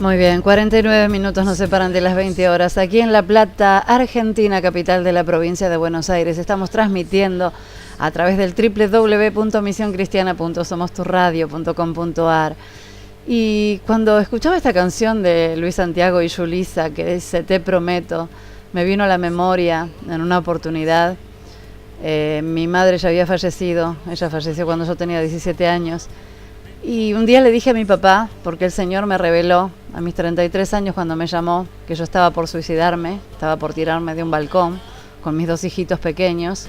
Muy bien, 49 minutos nos separan de las 20 horas. Aquí en La Plata, Argentina, capital de la provincia de Buenos Aires. Estamos transmitiendo a través del www.misioncristiana.somosturradio.com.ar. Y cuando escuchaba esta canción de Luis Santiago y Yulisa, que dice Te prometo, me vino a la memoria en una oportunidad. Mi madre ya había fallecido, ella falleció cuando yo tenía 17 años. Y un día le dije a mi papá, porque el Señor me reveló a mis 33 años cuando me llamó, que yo estaba por suicidarme, estaba por tirarme de un balcón con mis 2 hijitos pequeños.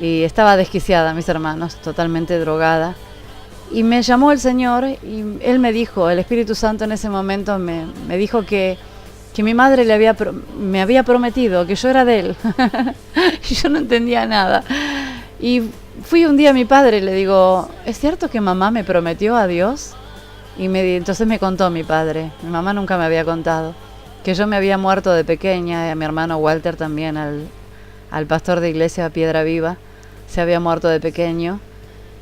Y estaba desquiciada, mis hermanos, totalmente drogada. Y me llamó el Señor y Él me dijo, el Espíritu Santo en ese momento me dijo que mi madre me había prometido, que yo era de Él. Y yo no entendía nada. Y fui un día a mi padre y le digo, ¿es cierto que mamá me prometió a Dios? Y entonces me contó mi padre, mi mamá nunca me había contado, que yo me había muerto de pequeña, y a mi hermano Walter también, al pastor de iglesia Piedra Viva, se había muerto de pequeño.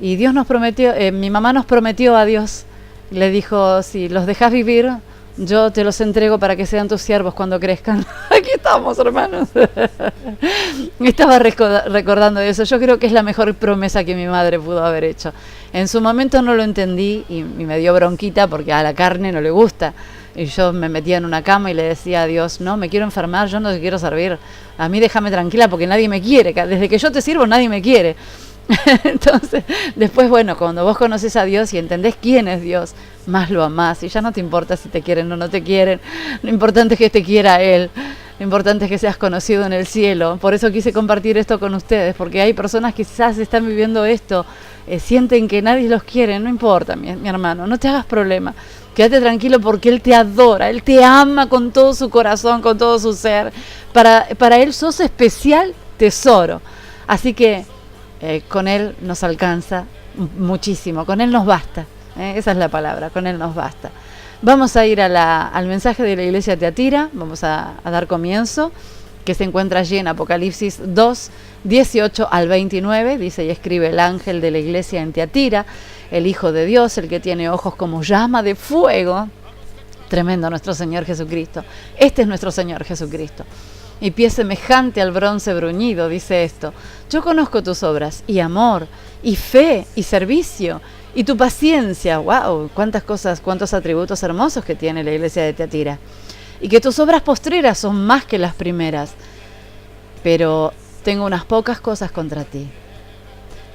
Y Dios nos prometió, mi mamá nos prometió a Dios, le dijo, si los dejas vivir, yo te los entrego para que sean tus siervos cuando crezcan. Aquí estamos, hermanos. Estaba recordando eso. Yo creo que es la mejor promesa que mi madre pudo haber hecho. En su momento no lo entendí y me dio bronquita porque a la carne no le gusta. Y yo me metía en una cama y le decía a Dios, no, me quiero enfermar, yo no te quiero servir. A mí déjame tranquila porque nadie me quiere. Desde que yo te sirvo nadie me quiere. Entonces, después, bueno, cuando vos conoces a Dios y entendés quién es Dios, más lo amás y ya no te importa si te quieren o no te quieren. Lo importante es que te quiera Él. Lo importante es que seas conocido en el cielo. Por eso quise compartir esto con ustedes, porque hay personas que quizás están viviendo esto, sienten que nadie los quiere. No importa, mi hermano, no te hagas problema. Quédate tranquilo porque Él te adora, Él te ama con todo su corazón, con todo su ser. Para Él sos especial tesoro. Así que con Él nos alcanza muchísimo, con Él nos basta, esa es la palabra, con Él nos basta. Vamos a ir al mensaje de la iglesia de Tiatira, vamos a dar comienzo, que se encuentra allí en Apocalipsis 2, 18 al 29, dice y escribe el ángel de la iglesia en Tiatira, el Hijo de Dios, el que tiene ojos como llama de fuego, tremendo nuestro Señor Jesucristo, este es nuestro Señor Jesucristo. Y pie semejante al bronce bruñido, dice esto. Yo conozco tus obras, y amor, y fe, y servicio, y tu paciencia. ¡Wow! Cuántas cosas, cuántos atributos hermosos que tiene la iglesia de Tiatira. Y que tus obras postreras son más que las primeras. Pero tengo unas pocas cosas contra ti.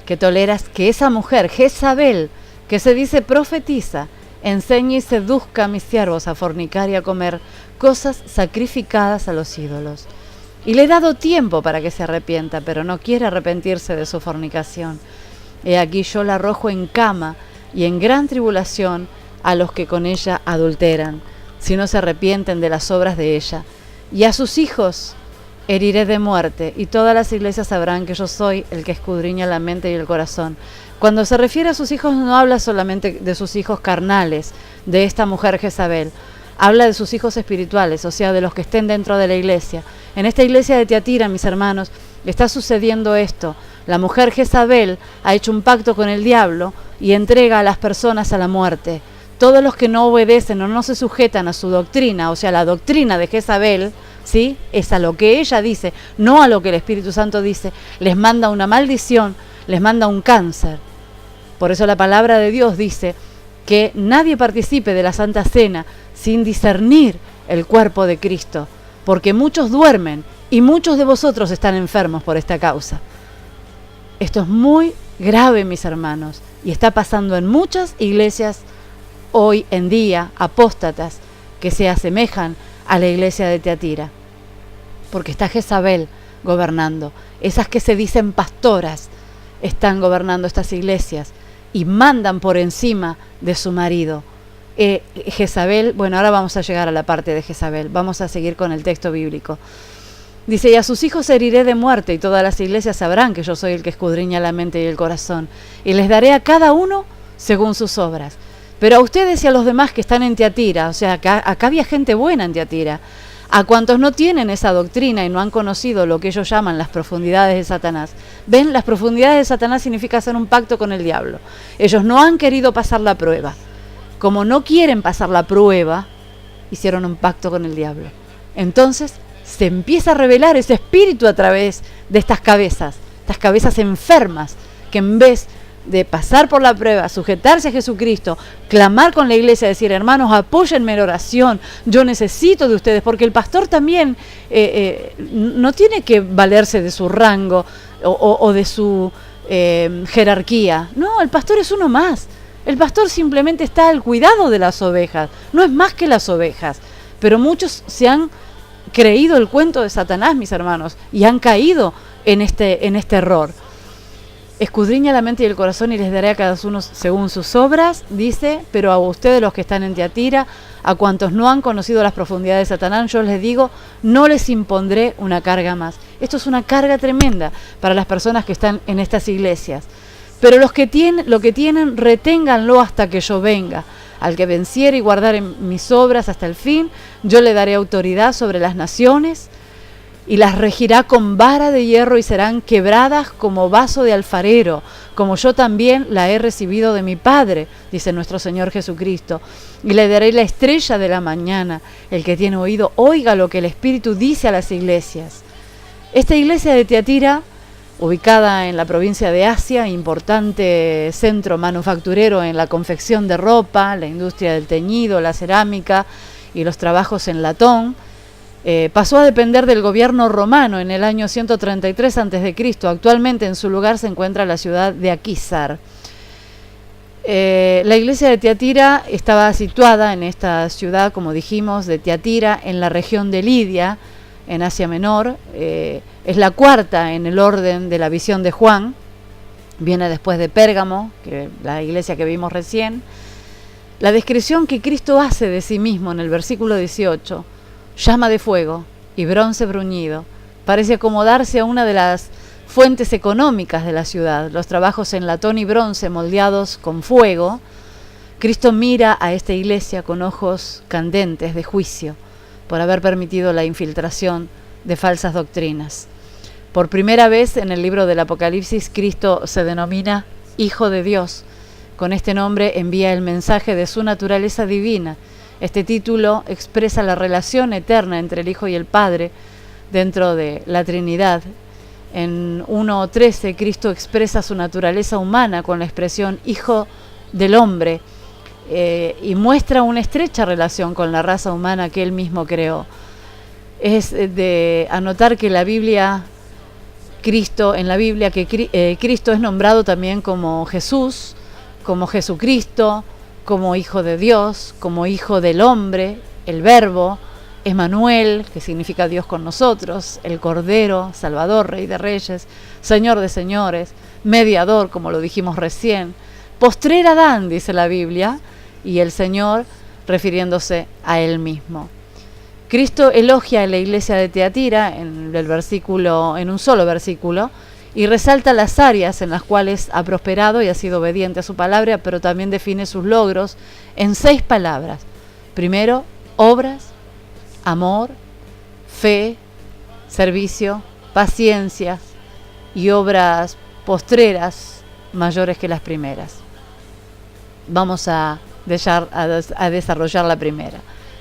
Que toleras que esa mujer, Jezabel, que se dice profetiza, enseñe y seduzca a mis siervos a fornicar y a comer cosas sacrificadas a los ídolos. Y le he dado tiempo para que se arrepienta, pero no quiere arrepentirse de su fornicación. He aquí yo la arrojo en cama y en gran tribulación a los que con ella adulteran, si no se arrepienten de las obras de ella. Y a sus hijos heriré de muerte, y todas las iglesias sabrán que yo soy el que escudriña la mente y el corazón. Cuando se refiere a sus hijos no habla solamente de sus hijos carnales, de esta mujer Jezabel. Habla de sus hijos espirituales, o sea, de los que estén dentro de la iglesia. En esta iglesia de Tiatira, mis hermanos, está sucediendo esto. La mujer Jezabel ha hecho un pacto con el diablo y entrega a las personas a la muerte. Todos los que no obedecen o no se sujetan a su doctrina, o sea, la doctrina de Jezabel, ¿sí? Es a lo que ella dice, no a lo que el Espíritu Santo dice, les manda una maldición, les manda un cáncer. Por eso la palabra de Dios dice que nadie participe de la Santa Cena sin discernir el cuerpo de Cristo, porque muchos duermen y muchos de vosotros están enfermos por esta causa. Esto es muy grave, mis hermanos, y está pasando en muchas iglesias hoy en día, apóstatas, que se asemejan a la iglesia de Tiatira, porque está Jezabel gobernando. Esas que se dicen pastoras están gobernando estas iglesias y mandan por encima de su marido. Jezabel, bueno, ahora vamos a llegar a la parte de Jezabel, vamos a seguir con el texto bíblico. Dice, y a sus hijos heriré de muerte, y todas las iglesias sabrán que yo soy el que escudriña la mente y el corazón, y les daré a cada uno según sus obras. Pero a ustedes y a los demás que están en Tiatira, o sea, acá había gente buena en Tiatira, a cuantos no tienen esa doctrina y no han conocido lo que ellos llaman las profundidades de Satanás. ¿Ven? Las profundidades de Satanás significa hacer un pacto con el diablo. Ellos no han querido pasar la prueba. Como no quieren pasar la prueba, hicieron un pacto con el diablo. Entonces se empieza a revelar ese espíritu a través de estas cabezas enfermas, que en vez de pasar por la prueba, sujetarse a Jesucristo, clamar con la iglesia, decir: hermanos, apóyenme en oración, yo necesito de ustedes, porque el pastor también no tiene que valerse de su rango o de su jerarquía. No, el pastor es uno más. El pastor simplemente está al cuidado de las ovejas, no es más que las ovejas. Pero muchos se han creído el cuento de Satanás, mis hermanos, y han caído en este error. Escudriña la mente y el corazón y les daré a cada uno según sus obras, dice. Pero a ustedes, los que están en Tiatira, a cuantos no han conocido las profundidades de Satanás, yo les digo, no les impondré una carga más. Esto es una carga tremenda para las personas que están en estas iglesias. Pero lo que tienen, reténganlo hasta que yo venga. Al que venciere y guardare mis obras hasta el fin, yo le daré autoridad sobre las naciones, y las regirá con vara de hierro, y serán quebradas como vaso de alfarero, como yo también la he recibido de mi Padre, dice nuestro Señor Jesucristo. Y le daré la estrella de la mañana. El que tiene oído, oiga lo que el Espíritu dice a las iglesias. Esta iglesia de Tiatira, ubicada en la provincia de Asia, importante centro manufacturero en la confección de ropa, la industria del teñido, la cerámica y los trabajos en latón, pasó a depender del gobierno romano en el año 133 a.C. Actualmente en su lugar se encuentra la ciudad de Aquisar. La iglesia de Tiatira estaba situada en esta ciudad, como dijimos, de Tiatira, en la región de Lidia, en Asia Menor. Es la cuarta en el orden de la visión de Juan. Viene después de Pérgamo, que la iglesia que vimos recién. La descripción que Cristo hace de sí mismo en el versículo 18, llama de fuego y bronce bruñido, parece acomodarse a una de las fuentes económicas de la ciudad, los trabajos en latón y bronce moldeados con fuego. Cristo mira a esta iglesia con ojos candentes de juicio por haber permitido la infiltración de falsas doctrinas. Por primera vez en el libro del Apocalipsis, Cristo se denomina Hijo de Dios. Con este nombre envía el mensaje de su naturaleza divina. Este título expresa la relación eterna entre el Hijo y el Padre dentro de la Trinidad. En 1:13, Cristo expresa su naturaleza humana con la expresión Hijo del Hombre, y muestra una estrecha relación con la raza humana que Él mismo creó. Es de anotar que en la Biblia Cristo es nombrado también como Jesús, como Jesucristo, como Hijo de Dios, como Hijo del Hombre, el Verbo, Emmanuel, que significa Dios con nosotros, el Cordero, Salvador, Rey de Reyes, Señor de Señores, Mediador, como lo dijimos recién, postrer Adán, dice la Biblia, y el Señor refiriéndose a Él mismo. Cristo elogia a la iglesia de Tiatira en un solo versículo, y resalta las áreas en las cuales ha prosperado y ha sido obediente a su palabra, pero también define sus logros en 6 palabras. Primero, obras, amor, fe, servicio, paciencia y obras postreras mayores que las primeras. Vamos a desarrollar la primera.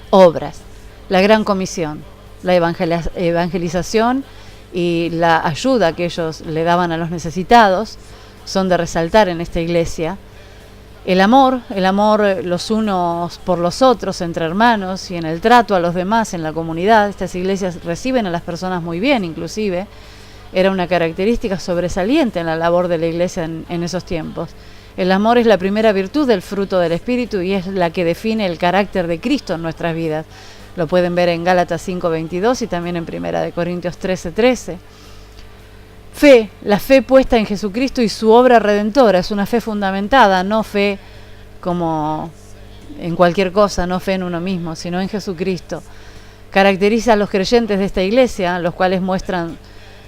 Obras, la gran comisión, la evangelización y la ayuda que ellos le daban a los necesitados son de resaltar en esta iglesia. El amor los unos por los otros, entre hermanos, y en el trato a los demás en la comunidad. Estas iglesias reciben a las personas muy bien, inclusive. Era una característica sobresaliente en la labor de la iglesia en esos tiempos. El amor es la primera virtud del fruto del Espíritu y es la que define el carácter de Cristo en nuestras vidas. Lo pueden ver en Gálatas 5:22 y también en 1 Corintios 13:13. Fe, la fe puesta en Jesucristo y su obra redentora, es una fe fundamentada, no fe como en cualquier cosa, no fe en uno mismo, sino en Jesucristo. Caracteriza a los creyentes de esta iglesia, los cuales muestran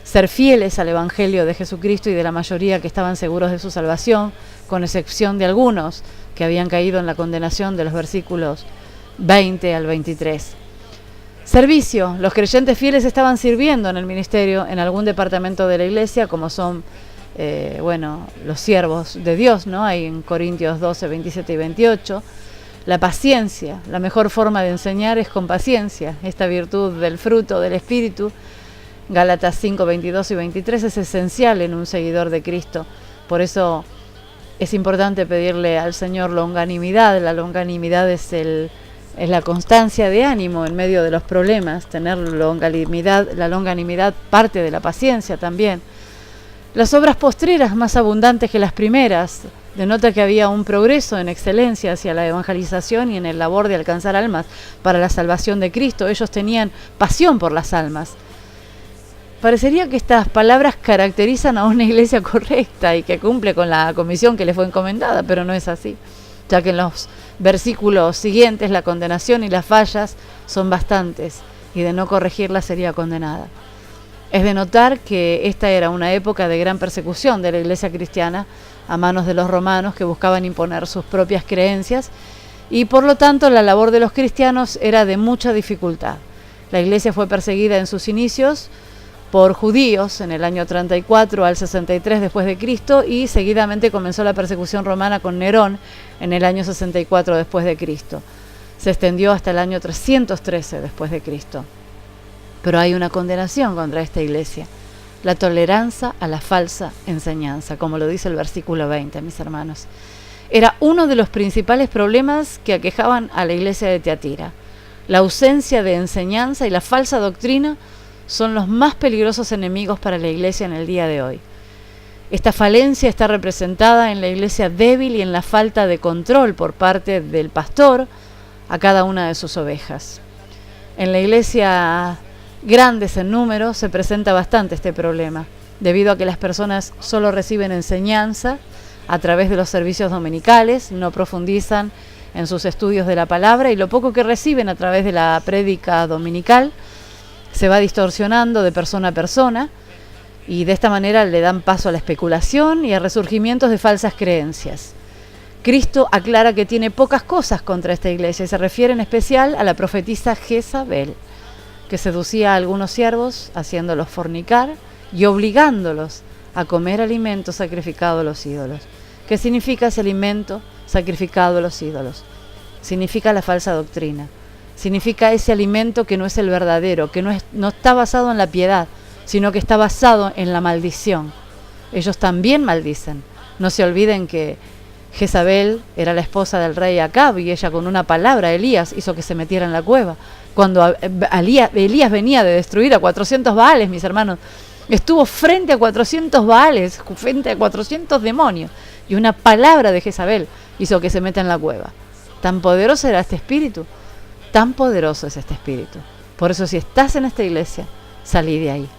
ser fieles al Evangelio de Jesucristo y de la mayoría que estaban seguros de su salvación, con excepción de algunos que habían caído en la condenación de los versículos 20 al 23. Servicio. Los creyentes fieles estaban sirviendo en el ministerio en algún departamento de la iglesia, como son los siervos de Dios, ¿no? Hay en Corintios 12, 27 y 28. La paciencia, la mejor forma de enseñar es con paciencia. Esta virtud del fruto del Espíritu, Gálatas 5, 22 y 23, es esencial en un seguidor de Cristo. Por eso es importante pedirle al Señor longanimidad. La longanimidad es la constancia de ánimo en medio de los problemas. Tener longanimidad, la longanimidad parte de la paciencia también. Las obras postreras más abundantes que las primeras denota que había un progreso en excelencia hacia la evangelización y en el labor de alcanzar almas para la salvación de Cristo. Ellos tenían pasión por las almas. Parecería que estas palabras caracterizan a una iglesia correcta y que cumple con la comisión que le fue encomendada, pero no es así, ya que en los versículos siguientes la condenación y las fallas son bastantes, y de no corregirlas sería condenada. Es de notar que esta era una época de gran persecución de la iglesia cristiana a manos de los romanos, que buscaban imponer sus propias creencias, y por lo tanto la labor de los cristianos era de mucha dificultad. La iglesia fue perseguida en sus inicios por judíos en el año 34 al 63 después de Cristo, y seguidamente comenzó la persecución romana con Nerón en el año 64 después de Cristo. Se extendió hasta el año 313 después de Cristo. Pero hay una condenación contra esta iglesia: la tolerancia a la falsa enseñanza, como lo dice el versículo 20, mis hermanos. Era uno de los principales problemas que aquejaban a la iglesia de Tiatira. La ausencia de enseñanza y la falsa doctrina son los más peligrosos enemigos para la iglesia en el día de hoy. Esta falencia está representada en la iglesia débil y en la falta de control por parte del pastor a cada una de sus ovejas. En la iglesia grandes en número se presenta bastante este problema, debido a que las personas solo reciben enseñanza a través de los servicios dominicales, no profundizan en sus estudios de la palabra, y lo poco que reciben a través de la prédica dominical se va distorsionando de persona a persona, y de esta manera le dan paso a la especulación y a resurgimientos de falsas creencias. Cristo aclara que tiene pocas cosas contra esta iglesia, y se refiere en especial a la profetisa Jezabel, que seducía a algunos siervos haciéndolos fornicar y obligándolos a comer alimento sacrificado a los ídolos. ¿Qué significa ese alimento sacrificado a los ídolos? Significa la falsa doctrina. Significa ese alimento que no es el verdadero, que no está basado en la piedad, sino que está basado en la maldición. Ellos también maldicen. No se olviden que Jezabel era la esposa del rey Acab, y ella con una palabra, Elías, hizo que se metiera en la cueva. Cuando Elías venía de destruir a 400 Baales, mis hermanos, estuvo frente a 400 Baales, frente a 400 demonios, y una palabra de Jezabel hizo que se meta en la cueva. Tan poderoso era este espíritu, tan poderoso es este espíritu. Por eso, si estás en esta iglesia, salí de ahí.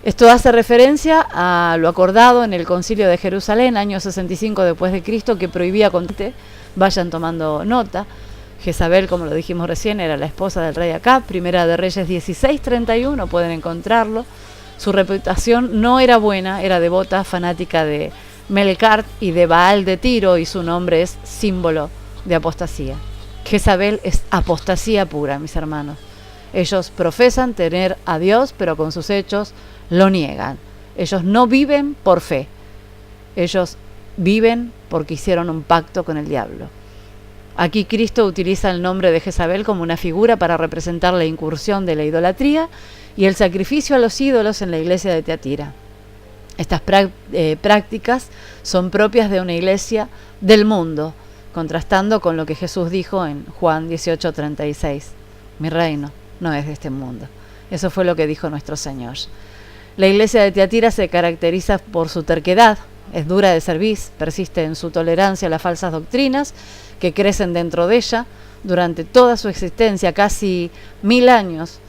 Esto hace referencia a lo acordado en el Concilio de Jerusalén, año 65 después de Cristo, que prohibía vayan tomando nota. Jezabel, como lo dijimos recién, era la esposa del rey Acab. Primera de Reyes 16:31, pueden encontrarlo. Su reputación no era buena, era devota, fanática de Melcart y de Baal de Tiro, y su nombre es símbolo de apostasía. Jezabel es apostasía pura, mis hermanos. Ellos profesan tener a Dios, pero con sus hechos lo niegan. Ellos no viven por fe. Ellos viven porque hicieron un pacto con el diablo. Aquí Cristo utiliza el nombre de Jezabel como una figura para representar la incursión de la idolatría y el sacrificio a los ídolos en la iglesia de Tiatira. Estas prácticas son propias de una iglesia del mundo, contrastando con lo que Jesús dijo en Juan 18:36. Mi reino no es de este mundo. Eso fue lo que dijo nuestro Señor. La iglesia de Tiatira se caracteriza por su terquedad, es dura de cerviz, persiste en su tolerancia a las falsas doctrinas que crecen dentro de ella. Durante toda su existencia, casi 1000 años,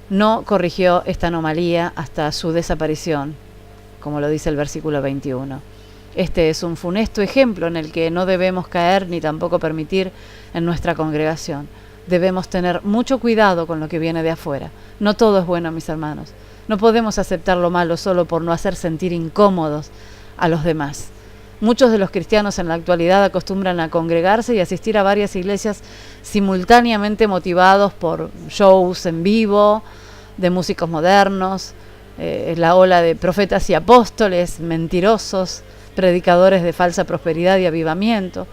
no corrigió esta anomalía hasta su desaparición, como lo dice el versículo 21. Este es un funesto ejemplo en el que no debemos caer ni tampoco permitir en nuestra congregación. Debemos tener mucho cuidado con lo que viene de afuera. No todo es bueno, mis hermanos. No podemos aceptar lo malo solo por no hacer sentir incómodos a los demás. Muchos de los cristianos en la actualidad acostumbran a congregarse y asistir a varias iglesias simultáneamente, motivados por shows en vivo, de músicos modernos, la ola de profetas y apóstoles, mentirosos, predicadores de falsa prosperidad y avivamiento.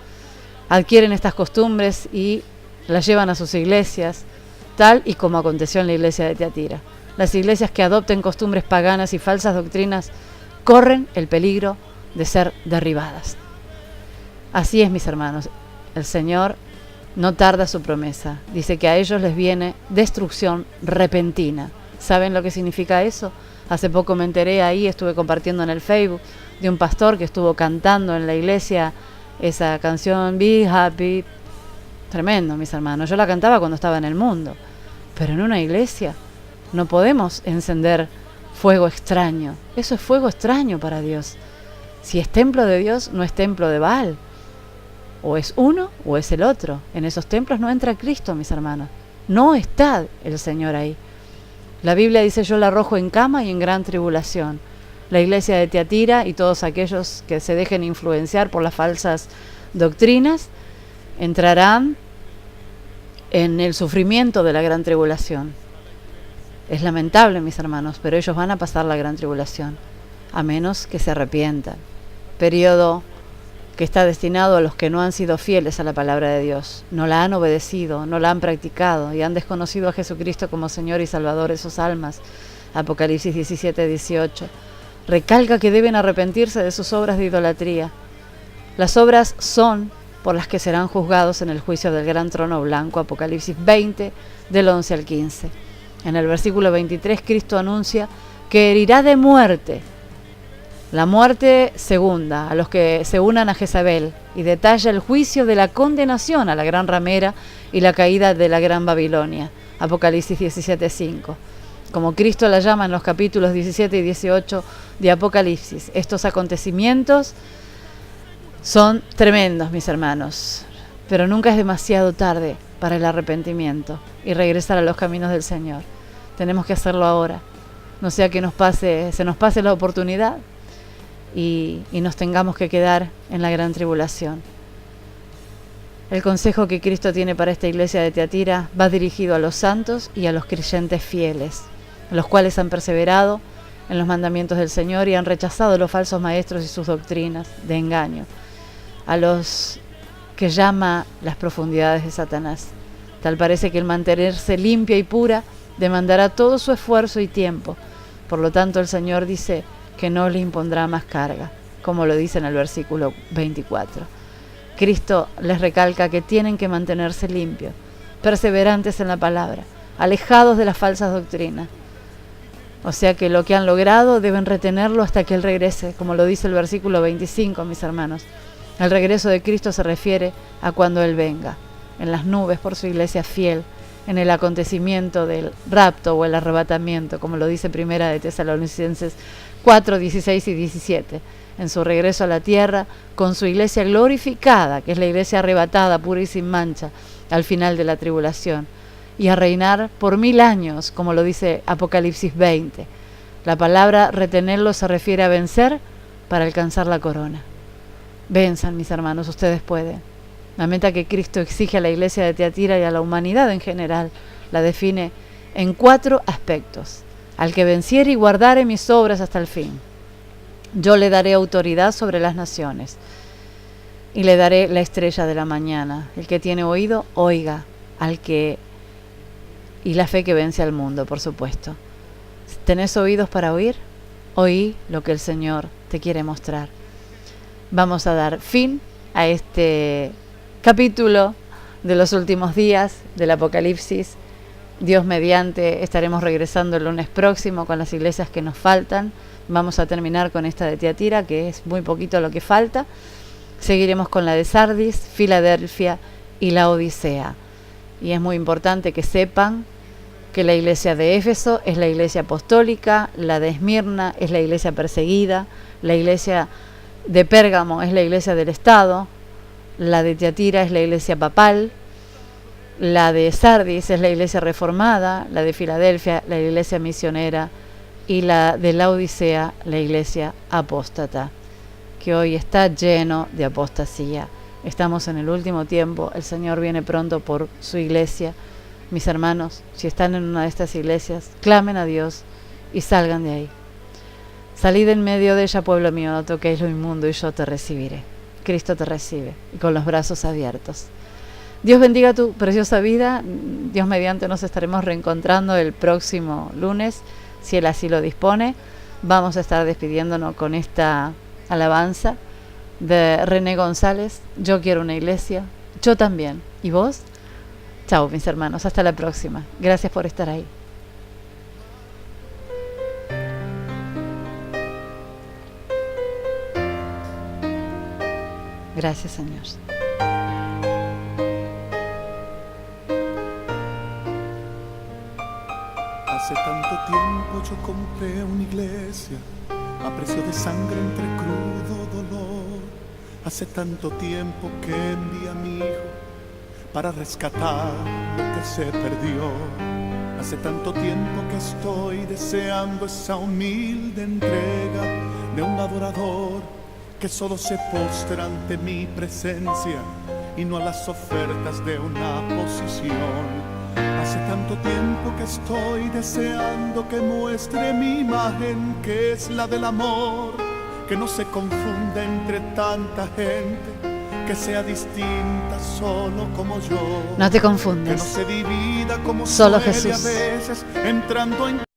adquieren estas costumbres y las llevan a sus iglesias, tal y como aconteció en la iglesia de Tiatira. Las iglesias que adopten costumbres paganas y falsas doctrinas corren el peligro de ser derribadas. Así es, mis hermanos, el Señor no tarda su promesa. Dice que a ellos les viene destrucción repentina. ¿Saben lo que significa eso? Hace poco me enteré ahí, estuve compartiendo en el Facebook, de un pastor que estuvo cantando en la iglesia esa canción Be Happy. Tremendo, mis hermanos. Yo la cantaba cuando estaba en el mundo, pero en una iglesia no podemos encender fuego extraño. Eso es fuego extraño para Dios. Si es templo de Dios, no es templo de Baal. O es uno o es el otro. En esos templos no entra Cristo, mis hermanos. No está el Señor ahí. La Biblia dice: yo la arrojo en cama y en gran tribulación. La iglesia de Tiatira y todos aquellos que se dejen influenciar por las falsas doctrinas entrarán en el sufrimiento de la gran tribulación. Es lamentable, mis hermanos, pero ellos van a pasar la gran tribulación, a menos que se arrepientan. Periodo que está destinado a los que no han sido fieles a la palabra de Dios, no la han obedecido, no la han practicado y han desconocido a Jesucristo como Señor y Salvador de sus almas. Apocalipsis 17-18. Recalca que deben arrepentirse de sus obras de idolatría. Las obras son por las que serán juzgados en el juicio del gran trono blanco. Apocalipsis 20, del 11 al 15. En el versículo 23, Cristo anuncia que herirá de muerte, la muerte segunda, a los que se unan a Jezabel, y detalla el juicio de la condenación a la gran ramera y la caída de la gran Babilonia. Apocalipsis 17:5. Como Cristo la llama en los capítulos 17 y 18 de Apocalipsis. Estos acontecimientos son tremendos, mis hermanos, pero nunca es demasiado tarde para el arrepentimiento y regresar a los caminos del Señor. Tenemos que hacerlo ahora, no sea que se nos pase la oportunidad y nos tengamos que quedar en la gran tribulación. El consejo que Cristo tiene para esta iglesia de Tiatira va dirigido a los santos y a los creyentes fieles, los cuales han perseverado en los mandamientos del Señor y han rechazado los falsos maestros y sus doctrinas de engaño, a los que llama las profundidades de Satanás. Tal parece que el mantenerse limpia y pura demandará todo su esfuerzo y tiempo. Por lo tanto, el Señor dice que no le impondrá más carga, como lo dice en el versículo 24. Cristo les recalca que tienen que mantenerse limpios, perseverantes en la palabra, alejados de las falsas doctrinas. O sea que lo que han logrado deben retenerlo hasta que Él regrese, como lo dice el versículo 25, mis hermanos. El regreso de Cristo se refiere a cuando Él venga, en las nubes por su iglesia fiel, en el acontecimiento del rapto o el arrebatamiento, como lo dice Primera de Tesalonicenses 4, 16 y 17, en su regreso a la tierra, con su iglesia glorificada, que es la iglesia arrebatada, pura y sin mancha, al final de la tribulación, y a reinar por 1000 años, como lo dice Apocalipsis 20. La palabra retenerlo se refiere a vencer para alcanzar la corona. Venzan, mis hermanos, ustedes pueden. La meta que Cristo exige a la iglesia de Tiatira y a la humanidad en general la define en 4 aspectos. Al que venciere y guardare mis obras hasta el fin, yo le daré autoridad sobre las naciones y le daré la estrella de la mañana. El que tiene oído, oiga. Y la fe que vence al mundo, por supuesto. ¿Tenés oídos para oír? Oí lo que el Señor te quiere mostrar. Vamos a dar fin a este capítulo de los últimos días del Apocalipsis. Dios mediante, estaremos regresando el lunes próximo con las iglesias que nos faltan. Vamos a terminar con esta de Tiatira, que es muy poquito lo que falta. Seguiremos con la de Sardis, Filadelfia y la Odisea. Y es muy importante que sepan que la iglesia de Éfeso es la iglesia apostólica, la de Esmirna es la iglesia perseguida, la iglesia de Pérgamo es la iglesia del Estado, la de Tiatira es la iglesia papal, la de Sardis es la iglesia reformada, la de Filadelfia la iglesia misionera y la de la Odisea la iglesia apóstata, que hoy está lleno de apostasía. Estamos en el último tiempo, el Señor viene pronto por su iglesia. Mis hermanos, si están en una de estas iglesias, clamen a Dios y salgan de ahí. Salid en medio de ella, pueblo mío, no toquéis lo inmundo y yo te recibiré. Cristo te recibe y con los brazos abiertos. Dios bendiga tu preciosa vida. Dios mediante nos estaremos reencontrando el próximo lunes, si Él así lo dispone. Vamos a estar despidiéndonos con esta alabanza de René González. Yo quiero una iglesia, yo también. ¿Y vos? Chao, mis hermanos, hasta la próxima. Gracias por estar ahí. Gracias, Señor. Hace tanto tiempo yo compré una iglesia a precio de sangre entre crudo dolor. Hace tanto tiempo que envié a mi hijo para rescatar lo que se perdió. Hace tanto tiempo que estoy deseando esa humilde entrega de un adorador que solo se postra ante mi presencia y no a las ofertas de una posición. Hace tanto tiempo que estoy deseando que muestre mi imagen, que es la del amor, que no se confunda entre tanta gente, que sea distinta solo como yo. No te confundes. Que no se divida como solo suele Jesús. a veces entrando en